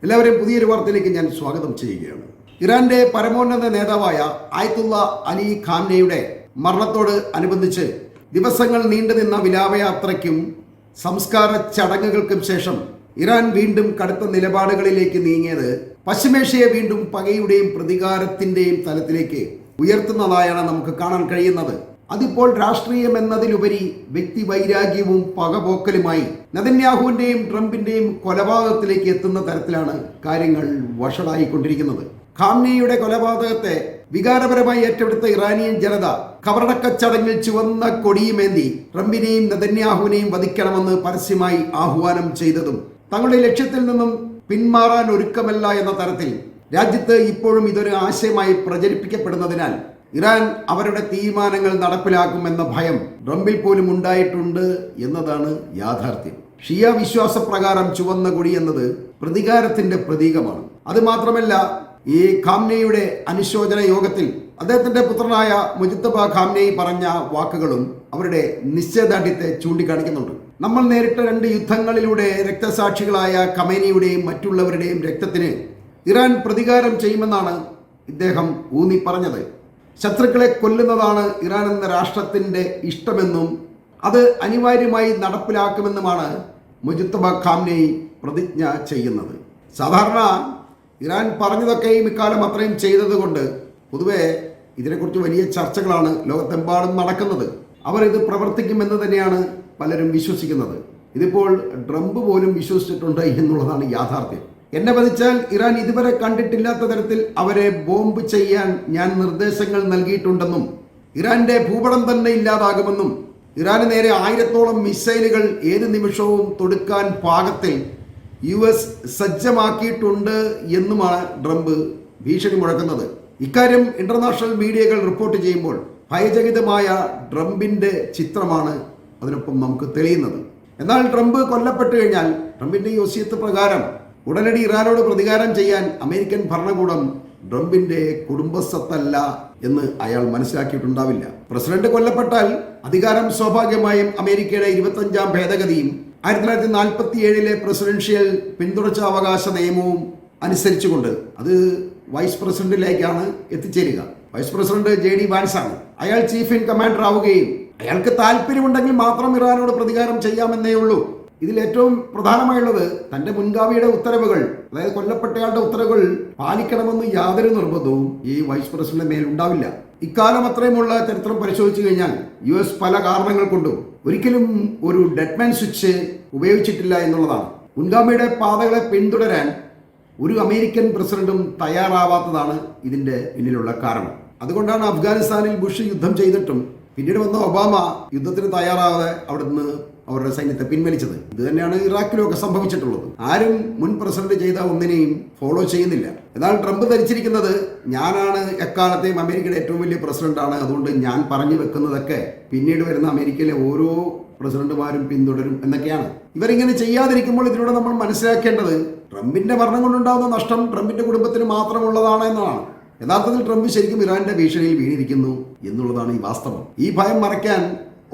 എല്ലാവരെയും പുതിയൊരു വാർത്തയിലേക്ക് ഞാൻ സ്വാഗതം ചെയ്യുകയാണ്. ഇറാന്റെ പരമോന്നത നേതാവായ ആയത്തുള്ള അലി ഖാംനെയുടെ മരണത്തോട് അനുബന്ധിച്ച് ദിവസങ്ങൾ നീണ്ടുനിന്ന വിലാപയാത്രയ്ക്കും സംസ്കാര ചടങ്ങുകൾക്കും ശേഷം ഇറാൻ വീണ്ടും കടുത്ത നിലപാടുകളിലേക്ക് നീങ്ങിയത് പശ്ചിമേഷ്യയെ വീണ്ടും പകയുടെയും പ്രതികാരത്തിന്റെയും തലത്തിലേക്ക് ഉയർത്തുന്നതായാണ് നമുക്ക് കാണാൻ കഴിയുന്നത്. അതിപ്പോൾ രാഷ്ട്രീയം എന്നതിലുപരി വ്യക്തി വൈരാഗ്യവും പകപോക്കലുമായി നെതന്യാഹുവിന്റെയും ട്രംപിന്റെയും കൊലപാതകത്തിലേക്ക് എത്തുന്ന തരത്തിലാണ് കാര്യങ്ങൾ വഷളായിക്കൊണ്ടിരിക്കുന്നത്. ഖാംനെയുടെ കൊലപാതകത്തെ വികാരപരമായി ഏറ്റെടുത്ത ഇറാനിയൻ ജനത കബറടക്കച്ചടങ്ങിൽ ചുവന്ന കൊടിയുമേന്തി ട്രംപിനെയും നെതന്യാഹുവിനെയും വധിക്കണമെന്ന് പരസ്യമായി ആഹ്വാനം ചെയ്തതും തങ്ങളുടെ ലക്ഷ്യത്തിൽ നിന്നും പിന്മാറാൻ ഒരുക്കമല്ല എന്ന തരത്തിൽ രാജ്യത്ത് ഇപ്പോഴും ഇതൊരു ആശയമായി പ്രചരിപ്പിക്കപ്പെടുന്നതിനാൽ ഇറാൻ അവരുടെ തീരുമാനങ്ങൾ നടപ്പിലാക്കുമെന്ന ഭയം ട്രംപിൽ പോലും ഉണ്ടായിട്ടുണ്ട് എന്നതാണ് യാഥാർത്ഥ്യം. ഷിയ വിശ്വാസപ്രകാരം ചുവന്ന കൊടി എന്നത് പ്രതികാരത്തിന്റെ പ്രതീകമാണ്. അതുമാത്രമല്ല, ഈ ഖാംനെയുടെ അനുശോചന യോഗത്തിൽ അദ്ദേഹത്തിന്റെ പുത്രനായ മുജ്തബ ഖാംനെയി പറഞ്ഞ വാക്കുകളും അവരുടെ നിശ്ചയദാർഢ്യത്തെ ചൂണ്ടിക്കാണിക്കുന്നുണ്ട്. നമ്മൾ നേരിട്ട 2 യുദ്ധങ്ങളിലൂടെ രക്തസാക്ഷികളായ ഖമേനിയുടെയും മറ്റുള്ളവരുടെയും രക്തത്തിന് ഇറാൻ പ്രതികാരം ചെയ്യുമെന്നാണ് ഇദ്ദേഹം ഊന്നി പറഞ്ഞത്. ശത്രുക്കളെ കൊല്ലുന്നതാണ് ഇറാൻ എന്ന രാഷ്ട്രത്തിന്റെ ഇഷ്ടമെന്നും അത് അനിവാര്യമായി നടപ്പിലാക്കുമെന്നുമാണ് മുജ്തബ ഖാംനെയി പ്രതിജ്ഞ ചെയ്യുന്നത്. സാധാരണ ഇറാൻ പറഞ്ഞതൊക്കെയും ഇക്കാലം അത്രയും ചെയ്തതുകൊണ്ട് പൊതുവെ ഇതിനെക്കുറിച്ച് വലിയ ചർച്ചകളാണ് ലോകത്തെമ്പാടും നടക്കുന്നത്. അവർ ഇത് പ്രവർത്തിക്കുമെന്ന് തന്നെയാണ് പലരും വിശ്വസിക്കുന്നത്. ഇതിപ്പോൾ ട്രംപ് പോലും വിശ്വസിച്ചിട്ടുണ്ട് എന്നുള്ളതാണ് യാഥാർത്ഥ്യം. എന്നെ വധിച്ചാൽ ഇറാൻ ഇതുവരെ കണ്ടിട്ടില്ലാത്ത തരത്തിൽ അവരെ ബോംബ് ചെയ്യാൻ ഞാൻ നിർദ്ദേശങ്ങൾ നൽകിയിട്ടുണ്ടെന്നും ഇറാന്റെ ഭൂപടം തന്നെ ഇല്ലാതാകുമെന്നും ഇറാന് നേരെ 1000-ഓളം മിസൈലുകൾ ഏത് നിമിഷവും തൊടുക്കാൻ പാകത്തിൽ US സജ്ജമാക്കിയിട്ടുണ്ട് എന്നുമാണ് ട്രംപ് ഭീഷണി മുഴക്കുന്നത്. ഇക്കാര്യം ഇന്റർനാഷണൽ മീഡിയകൾ റിപ്പോർട്ട് ചെയ്യുമ്പോൾ ഭയചകിതമായ ട്രംപിന്റെ ചിത്രമാണ് അതിനൊപ്പം നമുക്ക് തെളിയുന്നത്. എന്നാൽ ട്രംപ് കൊല്ലപ്പെട്ടു കഴിഞ്ഞാൽ ട്രംപിന്റെ ഈ വസിയത്ത് പ്രകാരം ഉടനടി ഇറാനോട് പ്രതികാരം ചെയ്യാൻ അമേരിക്കൻ ഭരണകൂടം ട്രംപിന്റെ കുടുംബസ്വത്തല്ല എന്ന് അയാൾ മനസ്സിലാക്കിയിട്ടുണ്ടാവില്ല. പ്രസിഡന്റ് കൊല്ലപ്പെട്ടാൽ അധികാരം സ്വാഭാവികമായും അമേരിക്കയുടെ 25-ാം ഭേദഗതിയും 1947-ലെ പ്രസിഡൻഷ്യൽ പിന്തുടർച്ചാവകാശ നിയമവും അനുസരിച്ചുകൊണ്ട് അത് വൈസ് പ്രസിഡന്റിലേക്കാണ് എത്തിച്ചേരുക. വൈസ് പ്രസിഡന്റ് JD വാൻസ് ആണ്. അയാൾ ചീഫ് ഇൻ കമാൻഡർ ആവുകയും അയാൾക്ക് താല്പര്യമുണ്ടെങ്കിൽ മാത്രം ഇറാനോട് പ്രതികാരം ചെയ്യാമെന്നേ ഉള്ളൂ. ഇതിൽ ഏറ്റവും പ്രധാനമായുള്ളത് തന്റെ മുൻഗാമിയുടെ ഉത്തരവുകൾ, അതായത് കൊല്ലപ്പെട്ടയാളുടെ ഉത്തരവുകൾ പാലിക്കണമെന്ന് യാതൊരു നിർബന്ധവും ഈ വൈസ് പ്രസിഡന്റിന്റെ മേൽ ഉണ്ടാവില്ല. ഇക്കാലം അത്രയുമുള്ള ചരിത്രം പരിശോധിച്ചു കഴിഞ്ഞാൽ US പല കാരണങ്ങൾ കൊണ്ടും ഒരിക്കലും ഒരു ഡെഡ്മാൻ സ്വിച്ച് ഉപയോഗിച്ചിട്ടില്ല എന്നുള്ളതാണ്. മുൻഗാമിയുടെ പാതകളെ പിന്തുടരാൻ ഒരു അമേരിക്കൻ പ്രസിഡന്റും തയ്യാറാവാത്തതാണ് ഇതിന്റെ പിന്നിലുള്ള കാരണം. അതുകൊണ്ടാണ് അഫ്ഗാനിസ്ഥാനിൽ ബുഷ് യുദ്ധം ചെയ്തിട്ടും പിന്നീട് വന്ന ഒബാമ യുദ്ധത്തിന് തയ്യാറാവാതെ അവിടുന്ന് അവരുടെ സൈന്യത്തെ പിൻവലിച്ചത്. ഇത് തന്നെയാണ് ഇറാഖിലൊക്കെ സംഭവിച്ചിട്ടുള്ളത്. ആരും മുൻ പ്രസിഡന്റ് ചെയ്ത ഒന്നിനെയും ഫോളോ ചെയ്യുന്നില്ല. എന്നാൽ ട്രംപ് ധരിച്ചിരിക്കുന്നത് ഞാനാണ് എക്കാലത്തെയും അമേരിക്കയുടെ ഏറ്റവും വലിയ പ്രസിഡന്റാണ്, അതുകൊണ്ട് ഞാൻ പറഞ്ഞു വെക്കുന്നതൊക്കെ പിന്നീട് വരുന്ന അമേരിക്കയിലെ ഓരോ പ്രസിഡന്റുമാരും പിന്തുടരും എന്നൊക്കെയാണ്. ഇവരിങ്ങനെ ചെയ്യാതിരിക്കുമ്പോൾ ഇതിലൂടെ നമ്മൾ മനസ്സിലാക്കേണ്ടത് ട്രംപിന്റെ ഭരണം കൊണ്ടുണ്ടാകുന്ന നഷ്ടം ട്രംപിന്റെ കുടുംബത്തിന് മാത്രമുള്ളതാണ് എന്നതാണ്. യഥാർത്ഥത്തിൽ ട്രംപ് ശരിക്കും ഇറാന്റെ ഭീഷണിയിൽ വീണിരിക്കുന്നു എന്നുള്ളതാണ് ഈ വാസ്തവം. ഈ ഭയം മറയ്ക്കാൻ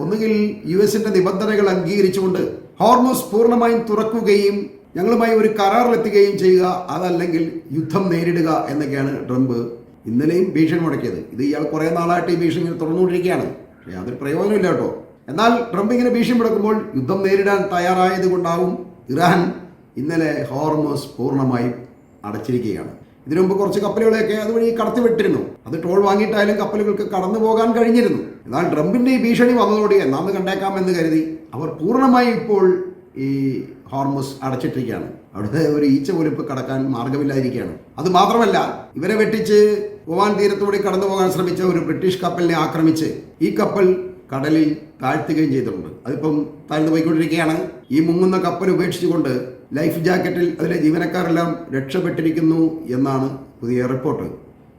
ഒന്നുകിൽ USന്റെ നിബന്ധനകൾ അംഗീകരിച്ചുകൊണ്ട് ഹോർമുസ് പൂർണ്ണമായും തുറക്കുകയും ഞങ്ങളുമായി ഒരു കരാറിലെത്തുകയും ചെയ്യുക, അതല്ലെങ്കിൽ യുദ്ധം നേരിടുക എന്നൊക്കെയാണ് ട്രംപ് ഇന്നലെയും ഭീഷണി മുടക്കിയത്. ഇത് ഇയാൾ കുറേ നാളായിട്ട് ഈ ഭീഷണി തുറന്നുകൊണ്ടിരിക്കുകയാണ്. പക്ഷേ യാതൊരു പ്രയോജനമില്ല കേട്ടോ. എന്നാൽ ട്രംപ് ഇങ്ങനെ ഭീഷണി മുടക്കുമ്പോൾ യുദ്ധം നേരിടാൻ തയ്യാറായത് കൊണ്ടാവും ഇറാൻ ഇന്നലെ ഹോർമുസ് പൂർണ്ണമായും അടച്ചിരിക്കുകയാണ്. ഇതിനു മുമ്പ് കുറച്ച് കപ്പലുകളെയൊക്കെ അതുവഴി കടത്തിവിട്ടിരുന്നു. അത് ടോൾ വാങ്ങിയിട്ടായാലും കപ്പലുകൾക്ക് കടന്നു പോകാൻ കഴിഞ്ഞിരുന്നു. എന്നാൽ ട്രംപിന്റെ ഈ ഭീഷണി വന്നതോടെ എന്നാന്ന് കണ്ടേക്കാമെന്ന് കരുതി അവർ പൂർണ്ണമായും ഇപ്പോൾ ഈ ഹോർമുസ് അടച്ചിട്ടിരിക്കുകയാണ്. അവിടുത്തെ ഒരു ഈച്ച പോലും ഇപ്പോൾ കടക്കാൻ മാർഗമില്ലാതിരിക്കുകയാണ്. അത് മാത്രമല്ല, ഇവരെ വെട്ടിച്ച് ഒമാൻ തീരത്തൂടെ കടന്നു പോകാൻ ശ്രമിച്ച ഒരു ബ്രിട്ടീഷ് കപ്പലിനെ ആക്രമിച്ച് ഈ കപ്പൽ കടലിൽ താഴ്ത്തുകയും ചെയ്തിട്ടുണ്ട്. അതിപ്പം താഴ്ന്നു പോയിക്കൊണ്ടിരിക്കുകയാണ്. ഈ മുങ്ങുന്ന കപ്പൽ ഉപേക്ഷിച്ചുകൊണ്ട് ലൈഫ് ജാക്കറ്റിൽ അതിലെ ജീവനക്കാരെല്ലാം രക്ഷപ്പെട്ടിരിക്കുന്നു എന്നാണ് പുതിയ റിപ്പോർട്ട്.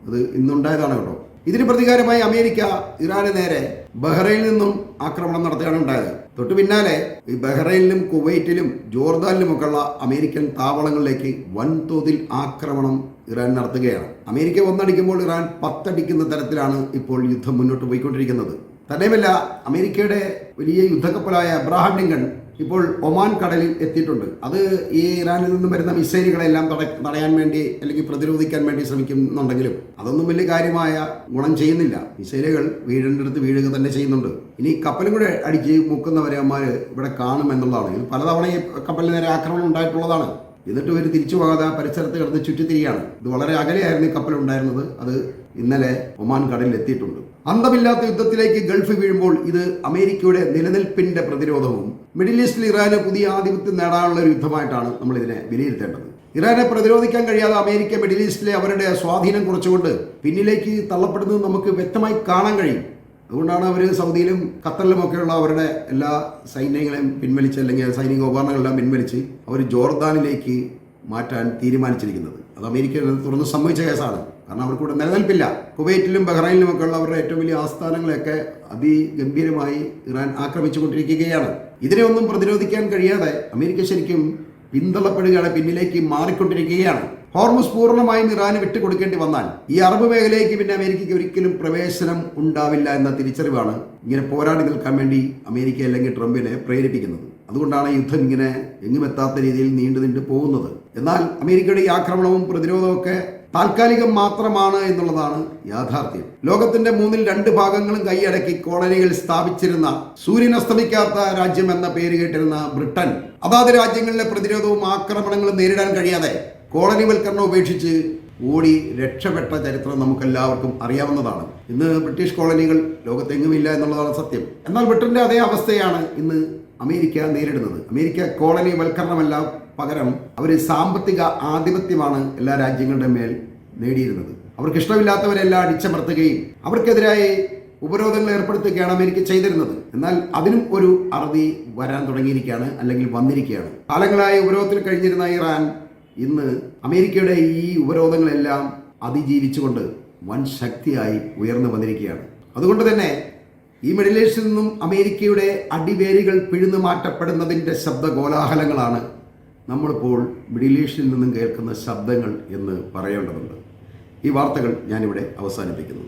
അത് ഇന്നുണ്ടായതാണ് കേട്ടോ. ഇതിന് പ്രതികാരമായി അമേരിക്ക ഇറാന് നേരെ ബഹ്റൈനിൽ നിന്നും ആക്രമണം നടത്തുകയാണ് ഉണ്ടായത്. തൊട്ടു പിന്നാലെ ഈ ബഹ്റൈനിലും കുവൈറ്റിലും ജോർദാനിലുമൊക്കെയുള്ള അമേരിക്കൻ താവളങ്ങളിലേക്ക് വൻതോതിൽ ആക്രമണം ഇറാൻ നടത്തുകയാണ്. അമേരിക്ക ഒന്നടിക്കുമ്പോൾ ഇറാൻ 10 അടിക്കുന്ന തരത്തിലാണ് ഇപ്പോൾ യുദ്ധം മുന്നോട്ട് പോയിക്കൊണ്ടിരിക്കുന്നത്. തന്നെയുമല്ല, അമേരിക്കയുടെ വലിയ യുദ്ധക്കപ്പലായ അബ്രഹാം ലിങ്കൺ ഇപ്പോൾ ഒമാൻ കടലിൽ എത്തിയിട്ടുണ്ട്. അത് ഈ ഇറാനിൽ നിന്നും വരുന്ന മിസൈലുകളെല്ലാം തടയാൻ വേണ്ടി അല്ലെങ്കിൽ പ്രതിരോധിക്കാൻ വേണ്ടി ശ്രമിക്കുന്നുണ്ടെങ്കിലും അതൊന്നും വലിയ കാര്യമായ ഗുണം ചെയ്യുന്നില്ല. മിസൈലുകൾ വീഴേണ്ടടുത്ത് വീഴുക തന്നെ ചെയ്യുന്നുണ്ട്. ഇനി കപ്പലും കൂടെ അടിച്ച് മുക്കുന്നവരെ അമ്മമാർ ഇവിടെ കാണുമെന്നുള്ളതാണ്. ഇത് പലതവണ ഈ കപ്പലിന് നേരെ ആക്രമണം ഉണ്ടായിട്ടുള്ളതാണ്. എന്നിട്ട് ഇവർ തിരിച്ചു പോകാതെ പരിസരത്ത് കിടന്ന് ചുറ്റിത്തിരിയാണ്. ഇത് വളരെ അകലെയായിരുന്നു ഈ കപ്പൽ ഉണ്ടായിരുന്നത്. അത് ഇന്നലെ ഒമാൻ കടലിൽ എത്തിയിട്ടുണ്ട്. അന്തമില്ലാത്ത യുദ്ധത്തിലേക്ക് ഗൾഫ് വീഴുമ്പോൾ ഇത് അമേരിക്കയുടെ നിലനിൽപ്പിന്റെ പ്രതിരോധവും മിഡിൽ ഈസ്റ്റിൽ ഇറാന് പുതിയ ആധിപത്യം നേടാനുള്ള ഒരു യുദ്ധമായിട്ടാണ് നമ്മൾ ഇതിനെ വിലയിരുത്തേണ്ടത്. ഇറാനെ പ്രതിരോധിക്കാൻ കഴിയാതെ അമേരിക്ക മിഡിൽ ഈസ്റ്റിലെ അവരുടെ സ്വാധീനം കുറച്ചുകൊണ്ട് പിന്നിലേക്ക് തള്ളപ്പെടുന്നത് നമുക്ക് വ്യക്തമായി കാണാൻ കഴിയും. അതുകൊണ്ടാണ് അവർ സൗദിയിലും ഖത്തറിലുമൊക്കെയുള്ള അവരുടെ എല്ലാ സൈന്യങ്ങളെയും പിൻവലിച്ച് അല്ലെങ്കിൽ സൈനിക ഉപകരണങ്ങളെല്ലാം പിൻവലിച്ച് അവർ ജോർദാനിലേക്ക് മാറ്റാൻ തീരുമാനിച്ചിരിക്കുന്നത്. അത് അമേരിക്ക തുറന്ന് സമ്മതിച്ച കേസാണ്. കാരണം അവർക്കിവിടെ നിലനിൽപ്പില്ല. കുവൈറ്റിലും ബഹ്റൈനിലും ഒക്കെ ഉള്ള അവരുടെ ഏറ്റവും വലിയ ആസ്ഥാനങ്ങളെയൊക്കെ അതിഗംഭീരമായി ഇറാൻ ആക്രമിച്ചുകൊണ്ടിരിക്കുകയാണ്. ഇതിനെയൊന്നും പ്രതിരോധിക്കാൻ കഴിയാതെ അമേരിക്ക ശരിക്കും പിന്തള്ളപ്പെടുകയാണ്, പിന്നിലേക്ക് മാറിക്കൊണ്ടിരിക്കുകയാണ്. ഹോർമുസ് പൂർണ്ണമായും ഇറാന് വിട്ടുകൊടുക്കേണ്ടി വന്നാൽ ഈ അറബ് മേഖലയിലേക്ക് പിന്നെ അമേരിക്കയ്ക്ക് ഒരിക്കലും പ്രവേശനം ഉണ്ടാവില്ല എന്ന തിരിച്ചറിവാണ് ഇങ്ങനെ പോരാടി നിൽക്കാൻ വേണ്ടി അമേരിക്ക അല്ലെങ്കിൽ ട്രംപിനെ പ്രേരിപ്പിക്കുന്നത്. അതുകൊണ്ടാണ് യുദ്ധം ഇങ്ങനെ എങ്ങുമെത്താത്ത രീതിയിൽ നീണ്ടു പോകുന്നത്. എന്നാൽ അമേരിക്കയുടെ ഈ ആക്രമണവും പ്രതിരോധവും ഒക്കെ താൽക്കാലികം മാത്രമാണ് എന്നുള്ളതാണ് യാഥാർത്ഥ്യം. ലോകത്തിന്റെ 2 ഭാഗങ്ങളും കൈയടക്കി കോളനികൾ സ്ഥാപിച്ചിരുന്ന സൂര്യൻ അസ്തമിക്കാത്ത രാജ്യം എന്ന പേര് കേട്ടിരുന്ന ബ്രിട്ടൻ അതാത് രാജ്യങ്ങളിലെ പ്രതിരോധവും ആക്രമണങ്ങളും നേരിടാൻ കഴിയാതെ കോളനിവൽക്കരണം ഉപേക്ഷിച്ച് ഓടി രക്ഷപ്പെട്ട ചരിത്രം നമുക്കെല്ലാവർക്കും അറിയാവുന്നതാണ്. ഇന്ന് ബ്രിട്ടീഷ് കോളനികൾ ലോകത്തെങ്ങുമില്ല എന്നുള്ളതാണ് സത്യം. എന്നാൽ ബ്രിട്ടന്റെ അതേ അവസ്ഥയാണ് ഇന്ന് അമേരിക്ക നേരിടുന്നത്. അമേരിക്ക കോളനിവൽക്കരണമല്ല, പകരം അവർ സാമ്പത്തിക ആധിപത്യമാണ് എല്ലാ രാജ്യങ്ങളുടെ മേൽ നേടിയിരുന്നത്. അവർക്ക് ഇഷ്ടമില്ലാത്തവരെല്ലാം അടിച്ചമർത്തുകയും അവർക്കെതിരായി ഉപരോധങ്ങൾ ഏർപ്പെടുത്തുകയാണ് അമേരിക്ക ചെയ്തിരുന്നത്. എന്നാൽ അതിനും ഒരു അറുതി വരാൻ തുടങ്ങിയിരിക്കുകയാണ്, അല്ലെങ്കിൽ വന്നിരിക്കുകയാണ്. കാലങ്ങളായി ഉപരോധത്തിൽ കഴിഞ്ഞിരുന്ന ഇറാൻ ഇന്ന് അമേരിക്കയുടെ ഈ ഉപരോധങ്ങളെല്ലാം അതിജീവിച്ചുകൊണ്ട് വൻ ശക്തിയായി ഉയർന്നു വന്നിരിക്കുകയാണ്. അതുകൊണ്ട് തന്നെ ഈ മിഡിൽ ഈസ്റ്റിൽ നിന്നും അമേരിക്കയുടെ അടിവേരുകൾ പിഴുതു മാറ്റപ്പെടുന്നതിൻ്റെ ശബ്ദകോലാഹലങ്ങളാണ് നമ്മളിപ്പോൾ മിഡിൽ ഈസ്റ്റിൽ നിന്നും കേൾക്കുന്ന ശബ്ദങ്ങൾ എന്ന് പറയേണ്ടതുണ്ട്. ഈ വാർത്തകൾ ഞാനിവിടെ അവസാനിപ്പിക്കുന്നു.